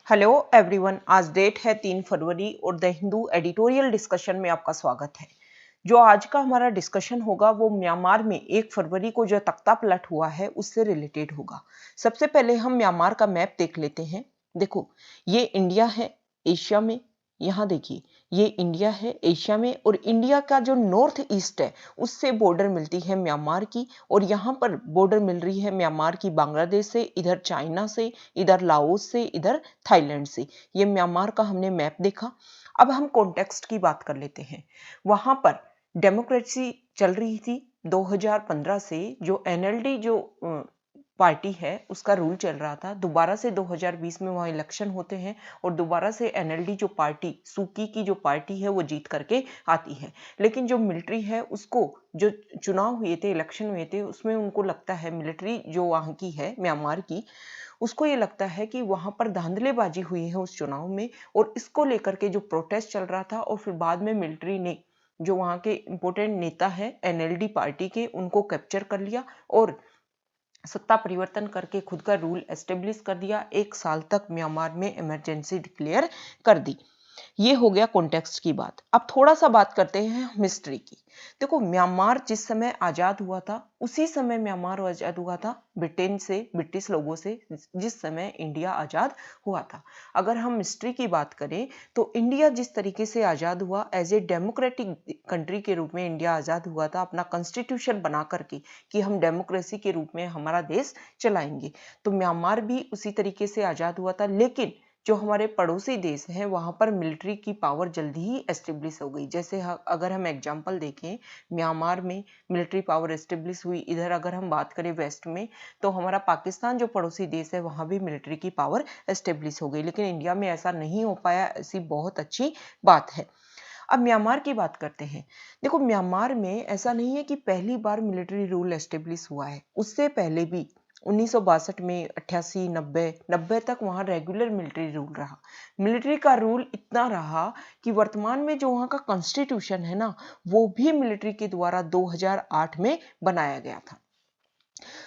Hello everyone, आज date है 3 फरवरी और द हिंदू एडिटोरियल डिस्कशन में आपका स्वागत है। जो आज का हमारा डिस्कशन होगा वो म्यांमार में 1 फरवरी को जो तख्ता पलट हुआ है उससे रिलेटेड होगा। सबसे पहले हम म्यांमार का मैप देख लेते हैं। देखो, ये इंडिया है एशिया में। यहाँ देखिए, ये इंडिया है एशिया में और इंडिया का जो नॉर्थ ईस्ट है उससे बॉर्डर मिलती है म्यांमार की। और यहाँ पर बॉर्डर मिल रही है म्यांमार की बांग्लादेश से, इधर चाइना से, इधर लाओस से, इधर थाईलैंड से। ये म्यांमार का हमने मैप देखा। अब हम कॉन्टेक्स्ट की बात कर लेते हैं। वहां पर डेमोक्रेसी चल रही थी 2015 से। जो एनएलडी जो पार्टी है उसका रूल चल रहा था। दोबारा से 2020 में वहां इलेक्शन होते हैं और दोबारा से एनएलडी जो पार्टी, सूकी की जो पार्टी है, वो जीत करके आती है। लेकिन जो मिलिट्री है उसको, जो चुनाव हुए थे, इलेक्शन हुए थे, उसमें उनको लगता है, मिलिट्री जो वहां की है म्यांमार की, उसको ये लगता है कि वहां पर धांधलेबाजी हुई है उस चुनाव में। और इसको लेकर के जो प्रोटेस्ट चल रहा था और फिर बाद में मिलिट्री ने जो वहां के इंपोर्टेंट नेता है एनएलडी पार्टी के, उनको कैप्चर कर लिया और सत्ता परिवर्तन करके खुद का रूल एस्टेब्लिश कर दिया। 1 साल तक म्यांमार में इमरजेंसी डिक्लेयर कर दी। ये हो गया कॉन्टेक्स्ट की बात। अब थोड़ा सा बात करते हैं हिस्ट्री की। देखो, म्यांमार जिस समय आजाद हुआ था उसी समय म्यांमार आजाद हुआ था ब्रिटेन से, ब्रिटिश लोगों से, जिस समय इंडिया आजाद हुआ था। अगर हम हिस्ट्री की बात करें तो इंडिया जिस तरीके से आजाद हुआ, एज ए डेमोक्रेटिक कंट्री के रूप में इंडिया आजाद हुआ था, अपना कॉन्स्टिट्यूशन बना करके कि हम डेमोक्रेसी के रूप में हमारा देश चलाएंगे। तो म्यांमार भी उसी तरीके से आजाद हुआ था। लेकिन जो हमारे पड़ोसी देश हैं वहां पर मिलिट्री की पावर जल्दी ही एस्टेब्लिश हो गई। जैसे अगर हम एग्जांपल देखें, म्यांमार में मिलिट्री पावर एस्टेब्लिश हुई। इधर अगर हम बात करें वेस्ट में, तो हमारा पाकिस्तान जो पड़ोसी देश है वहां भी मिलिट्री की पावर एस्टेब्लिश हो गई। लेकिन इंडिया में ऐसा नहीं हो पाया, ऐसी बहुत अच्छी बात है। अब म्यांमार की बात करते हैं। देखो, म्यांमार में ऐसा नहीं है कि पहली बार मिलिट्री रूल एस्टेब्लिश हुआ है। उससे पहले भी 1962 में, 88, 90 तक वहां रेगुलर मिलिट्री रूल रहा। मिलिट्री का रूल इतना रहा कि वर्तमान में जो वहां का कॉन्स्टिट्यूशन है ना, वो भी मिलिट्री के द्वारा 2008 में बनाया गया था।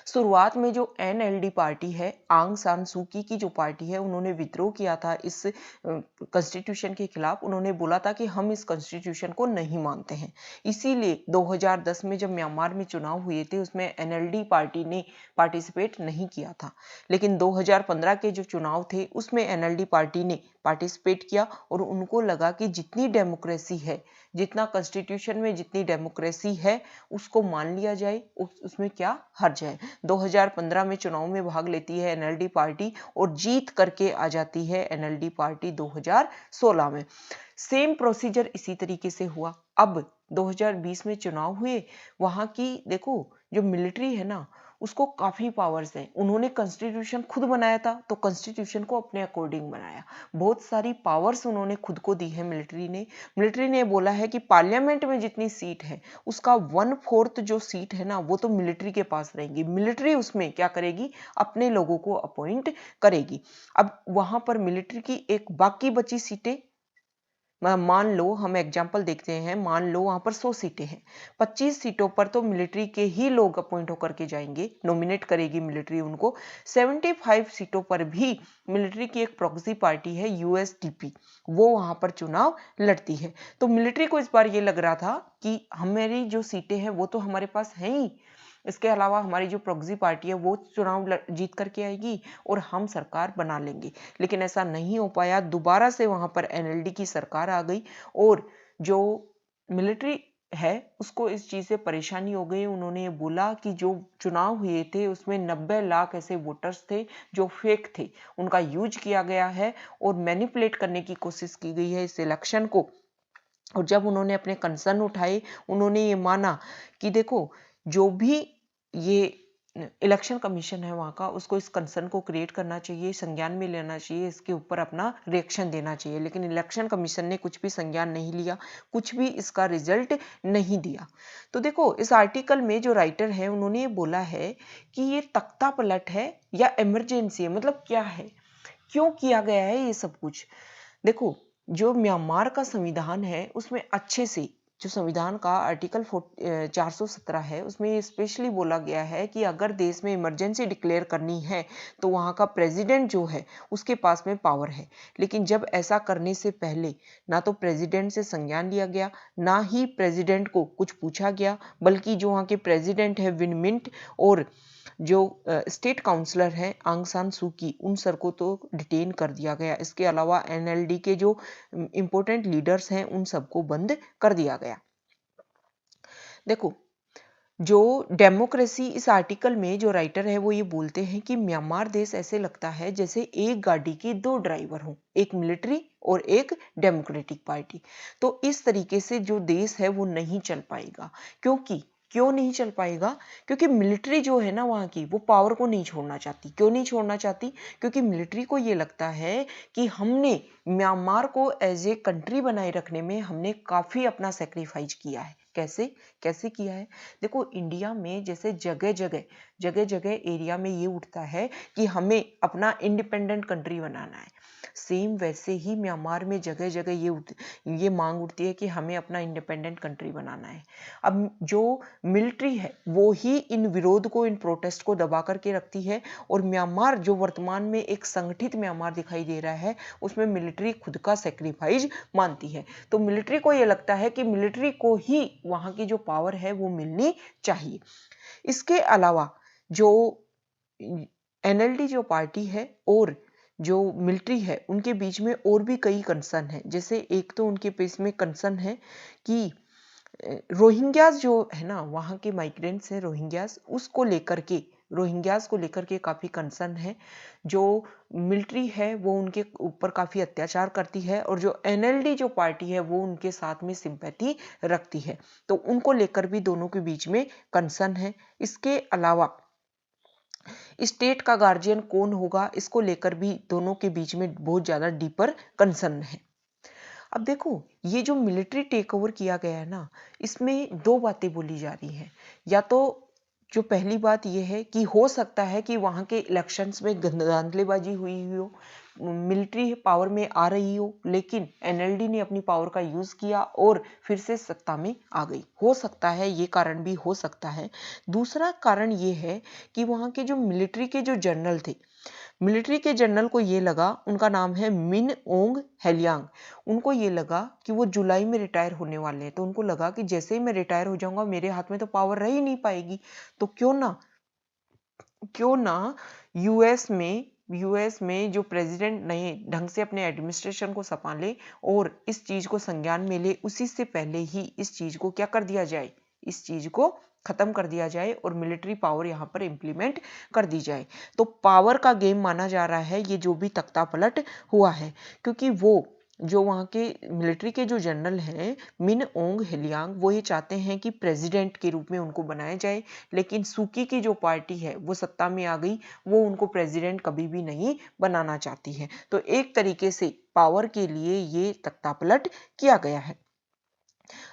शुरुआत में जो एनएलडी पार्टी है, आंग सान सूकी की जो पार्टी है, उन्होंने विद्रोह किया था इस कॉन्स्टिट्यूशन के खिलाफ। उन्होंने बोला था कि हम इस कॉन्स्टिट्यूशन को नहीं मानते हैं। इसीलिए 2010 में जब म्यांमार में चुनाव हुए थे उसमें एनएलडी पार्टी ने पार्टिसिपेट नहीं किया था। लेकिन 2015 के जो चुनाव थे उसमें एनएलडी पार्टी ने पार्टिसिपेट किया और उनको लगा कि जितनी डेमोक्रेसी है, जितना कॉन्स्टिट्यूशन में जितनी डेमोक्रेसी है, उसको मान लिया जाए, उसमें क्या हर्ज है। 2015 में चुनाव में भाग लेती है एनएलडी पार्टी और जीत करके आ जाती है एनएलडी पार्टी 2016 में। सेम प्रोसीजर इसी तरीके से हुआ। अब 2020 में चुनाव हुए, वहां की देखो जो मिलिट्री है ना, उसको काफी पावर्स हैं। उन्होंने कॉन्स्टिट्यूशन खुद बनाया था तो कॉन्स्टिट्यूशन को अपने अकॉर्डिंग बनाया। बहुत सारी पावर्स उन्होंने खुद को दी है मिलिट्री ने। मिलिट्री ने बोला है कि पार्लियामेंट में जितनी सीट है उसका 1/4 जो सीट है ना, वो तो मिलिट्री के पास रहेगी। मिलिट्री उसमें क्या करेगी, अपने लोगों को अपॉइंट करेगी। अब वहां पर मिलिट्री की एक बाकी बची सीटें, मान लो हम एग्जांपल देखते हैं, मान लो वहां पर 100 सीटें हैं, 25 सीटों पर तो मिलिट्री के ही लोग अपॉइंट होकर के जाएंगे, नॉमिनेट करेगी मिलिट्री उनको। 75 सीटों पर भी मिलिट्री की एक प्रॉक्सी पार्टी है यूएसडीपी, वो वहां पर चुनाव लड़ती है। तो मिलिट्री को इस बार ये लग रहा था कि हमारी जो सीटें हैं वो तो हमारे पास हैं ही, इसके अलावा हमारी जो प्रॉक्सी पार्टी है वो चुनाव जीत करके आएगी और हम सरकार बना लेंगे। लेकिन ऐसा नहीं हो पाया। दोबारा से वहां पर एनएलडी की सरकार आ गई और जो मिलिट्री है उसको इस चीज से परेशानी हो गई। उन्होंने ये बोला कि जो चुनाव हुए थे उसमें 90 लाख ऐसे वोटर्स थे जो फेक थे, उनका यूज किया गया है और मैनिपुलेट करने की कोशिश की गई है इस इलेक्शन को। और जब उन्होंने अपने कंसर्न उठाए, उन्होंने ये माना कि देखो, जो भी ये इलेक्शन कमीशन है वहां का, उसको इस कंसर्न को क्रिएट करना चाहिए, संज्ञान में लेना चाहिए, इसके ऊपर अपना रिएक्शन देना चाहिए। लेकिन इलेक्शन कमीशन ने कुछ भी संज्ञान नहीं लिया, कुछ भी इसका रिजल्ट नहीं दिया। तो देखो, इस आर्टिकल में जो राइटर है उन्होंने ये बोला है कि ये तख्ता पलट है या इमरजेंसी है। मतलब क्या है, क्यों किया गया है ये सब कुछ। देखो, जो म्यांमार का संविधान है उसमें अच्छे से जो संविधान का आर्टिकल 417 है उसमें ये स्पेशली बोला गया है कि अगर देश में इमरजेंसी डिक्लेयर करनी है तो वहाँ का प्रेसिडेंट जो है उसके पास में पावर है। लेकिन जब ऐसा करने से पहले ना तो प्रेसिडेंट से संज्ञान लिया गया, ना ही प्रेसिडेंट को कुछ पूछा गया, बल्कि जो वहाँ के प्रेसिडेंट है विन मिंट और जो स्टेट काउंसलर हैं आंग सान सू की, उन सर को तो डिटेन कर दिया गया। इसके अलावा एनएलडी के जो इंपॉर्टेंट लीडर्स हैं उन सबको बंद कर दिया गया। देखो, जो डेमोक्रेसी, इस आर्टिकल में जो राइटर है वो ये बोलते हैं कि म्यांमार देश ऐसे लगता है जैसे एक गाड़ी के दो ड्राइवर हों, एक मिलिट्री और एक डेमोक्रेटिक पार्टी। तो इस तरीके से जो देश है वो नहीं चल पाएगा। क्यों नहीं चल पाएगा? क्योंकि मिलिट्री जो है ना वहाँ की, वो पावर को नहीं छोड़ना चाहती। क्यों नहीं छोड़ना चाहती? क्योंकि मिलिट्री को ये लगता है कि हमने म्यांमार को एज ए कंट्री बनाए रखने में हमने काफी अपना सेक्रीफाइस किया है। कैसे किया है? देखो, इंडिया में जैसे जगह जगह एरिया में ये उठता है कि हमें अपना इंडिपेंडेंट कंट्री बनाना है, सेम वैसे ही म्यांमार में जगह जगह ये मांग उठती है कि हमें अपना इंडिपेंडेंट कंट्री बनाना है। अब जो मिलिट्री है वो ही इन विरोध को, इन प्रोटेस्ट को दबा करके रखती है, और म्यांमार जो वर्तमान में एक संगठित म्यांमार दिखाई दे रहा है उसमें मिलिट्री खुद का सेक्रीफाइस मानती है। तो मिलिट्री को ये लगता है कि मिलिट्री को ही वहां की जो पावर है वो मिलनी चाहिए। इसके अलावा जो एनएलडी जो पार्टी है और जो मिलिट्री है उनके बीच में और भी कई कंसर्न है। जैसे एक तो उनके बीच में कंसर्न है कि रोहिंग्यास जो है ना, वहाँ के माइग्रेंट्स हैं रोहिंग्यास, रोहिंग्यास को लेकर के काफी कंसर्न है। जो मिलिट्री है वो उनके ऊपर काफी अत्याचार करती है, और जो एनएलडी जो पार्टी है वो उनके साथ में सिंपैथी रखती है। तो उनको लेकर भी दोनों के बीच में कंसर्न है। इसके अलावा स्टेट का गार्जियन कौन होगा, इसको लेकर भी दोनों के बीच में बहुत ज्यादा डीपर कंसर्न है। अब देखो, ये जो मिलिट्री टेक ओवर किया गया है ना, इसमें दो बातें बोली जा रही हैं। या तो जो पहली बात ये है कि हो सकता है कि वहां के इलेक्शंस में धांधलीबाजी हुई हो, मिलिट्री पावर में आ रही हो, लेकिन एनएलडी ने अपनी पावर का यूज किया और फिर से सत्ता में आ गई। हो सकता है, ये कारण भी हो सकता है। दूसरा कारण ये है कि वहां के जो मिलिट्री के जो जनरल थे, मिलिट्री के जनरल को ये लगा, उनका नाम है मिन ओंग हेलियांग, उनको ये लगा कि वो जुलाई में रिटायर होने वाले हैं। तो उनको लगा कि जैसे ही मैं रिटायर हो जाऊंगा मेरे हाथ में तो पावर रह ही नहीं पाएगी, तो क्यों ना यूएस में जो प्रेसिडेंट नए ढंग से अपने एडमिनिस्ट्रेशन को संभाले और इस चीज को संज्ञान में ले, उसी से पहले ही इस चीज को क्या कर दिया जाए, इस चीज को खत्म कर दिया जाए और मिलिट्री पावर यहां पर इंप्लीमेंट कर दी जाए। तो पावर का गेम माना जा रहा है ये जो भी तख्ता पलट हुआ है, क्योंकि वो जो वहाँ के मिलिट्री के जो जनरल हैं मिन ओंग हेलियांग, वो ये चाहते हैं कि प्रेसिडेंट के रूप में उनको बनाया जाए, लेकिन सूकी की जो पार्टी है वो सत्ता में आ गई, वो उनको प्रेसिडेंट कभी भी नहीं बनाना चाहती है। तो एक तरीके से पावर के लिए ये तख्तापलट किया गया है।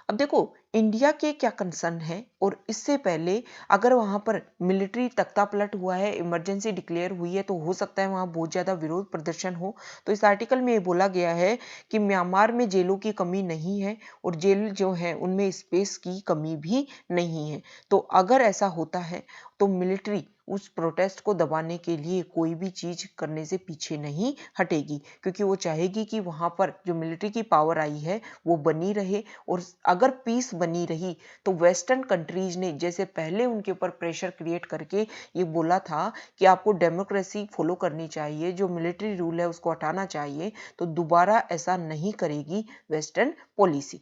अब देखो, इंडिया के क्या कंसर्न है, और इससे पहले अगर वहां पर मिलिट्री तख्तापलट हुआ है, इमरजेंसी डिक्लेयर हुई है, तो हो सकता है वहां बहुत ज्यादा विरोध प्रदर्शन हो। तो इस आर्टिकल में ये बोला गया है कि म्यांमार में जेलों की कमी नहीं है और जेल जो है उनमें स्पेस की कमी भी नहीं है। तो अगर ऐसा होता है तो मिलिट्री उस प्रोटेस्ट को दबाने के लिए कोई भी चीज करने से पीछे नहीं हटेगी, क्योंकि वो चाहेगी कि वहां पर जो मिलिट्री की पावर आई है वो बनी रहे। और अगर पीस बनी रही तो वेस्टर्न कंट्रीज ने जैसे पहले उनके ऊपर प्रेशर क्रिएट करके ये बोला था कि आपको डेमोक्रेसी फॉलो करनी चाहिए, जो मिलिट्री रूल है उसको हटाना चाहिए, तो दोबारा ऐसा नहीं करेगी वेस्टर्न पॉलिसी।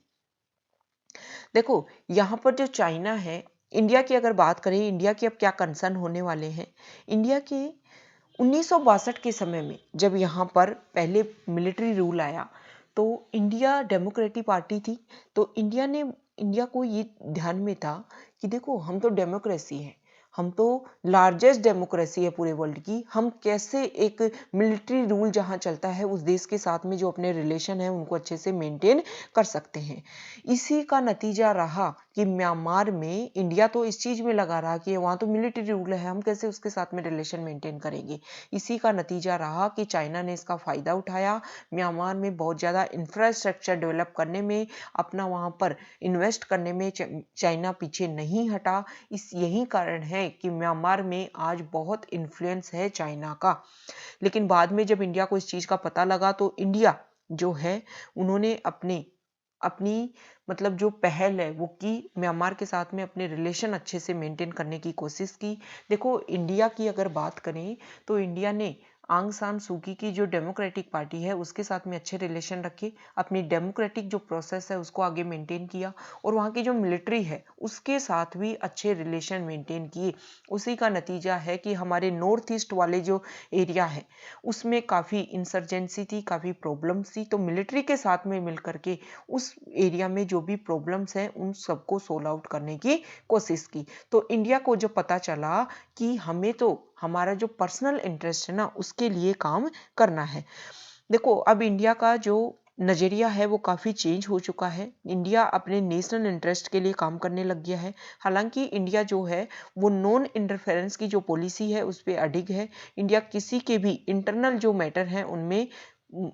देखो, यहाँ पर जो चाइना है, इंडिया की अगर बात करें, इंडिया के अब क्या कंसर्न होने वाले हैं। इंडिया के 1962 के समय में जब यहाँ पर पहले मिलिट्री रूल आया तो इंडिया डेमोक्रेटिक पार्टी थी। तो इंडिया को ये ध्यान में था कि देखो, हम तो डेमोक्रेसी है, हम तो लार्जेस्ट डेमोक्रेसी है पूरे वर्ल्ड की, हम कैसे एक मिलिट्री रूल जहां चलता है उस देश के साथ में जो अपने रिलेशन है उनको अच्छे से मेंटेन कर सकते हैं। इसी का नतीजा रहा कि म्यांमार में इंडिया तो इस चीज में लगा रहा कि वहां तो मिलिट्री रूल है, हम कैसे उसके साथ में रिलेशन मेंटेन करेंगे। इसी का नतीजा रहा कि चाइना ने इसका फायदा उठाया, म्यांमार में बहुत ज्यादा इंफ्रास्ट्रक्चर डेवलप करने में, अपना वहां पर इन्वेस्ट करने में चाइना पीछे नहीं हटा। इस यही कारण है कि म्यांमार में आज बहुत इन्फ्लुएंस है चाइना का। लेकिन बाद में जब इंडिया को इस चीज का पता लगा तो इंडिया जो है उन्होंने अपनी अपनी मतलब जो पहल है वो की, म्यांमार के साथ में अपने रिलेशन अच्छे से मेंटेन करने की कोशिश की। देखो इंडिया की अगर बात करें तो इंडिया ने आंग सान सूकी की जो डेमोक्रेटिक पार्टी है उसके साथ में अच्छे रिलेशन रखे, अपनी डेमोक्रेटिक जो प्रोसेस है उसको आगे मेंटेन किया, और वहाँ की जो मिलिट्री है उसके साथ भी अच्छे रिलेशन मेंटेन किए। उसी का नतीजा है कि हमारे नॉर्थ ईस्ट वाले जो एरिया है उसमें काफ़ी इंसर्जेंसी थी, काफ़ी प्रॉब्लम्स थी, तो मिलिट्री के साथ में मिलकर के उस एरिया में जो भी प्रॉब्लम्स हैं उन सबको सोल्व आउट करने की कोशिश की। तो इंडिया को जो पता चला कि हमें तो हमारा जो पर्सनल इंटरेस्ट है ना उसके लिए काम करना है। देखो अब इंडिया का जो नजरिया है वो काफी चेंज हो चुका है, इंडिया अपने नेशनल इंटरेस्ट के लिए काम करने लग गया है। हालांकि इंडिया जो है वो नॉन इंटरफेरेंस की जो पॉलिसी है उस पर अडिग है। इंडिया किसी के भी इंटरनल जो मैटर है उनमें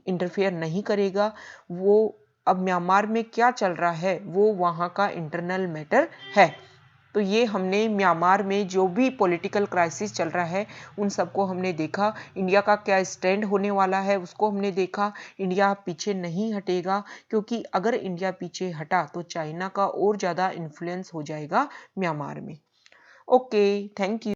इंटरफेयर नहीं करेगा। वो अब म्यांमार में क्या चल रहा है वो वहां का इंटरनल मैटर है। तो ये हमने म्यांमार में जो भी पॉलिटिकल क्राइसिस चल रहा है उन सबको हमने देखा, इंडिया का क्या स्टैंड होने वाला है उसको हमने देखा। इंडिया पीछे नहीं हटेगा, क्योंकि अगर इंडिया पीछे हटा तो चाइना का और ज़्यादा इन्फ्लुएंस हो जाएगा म्यांमार में। Okay, thank you.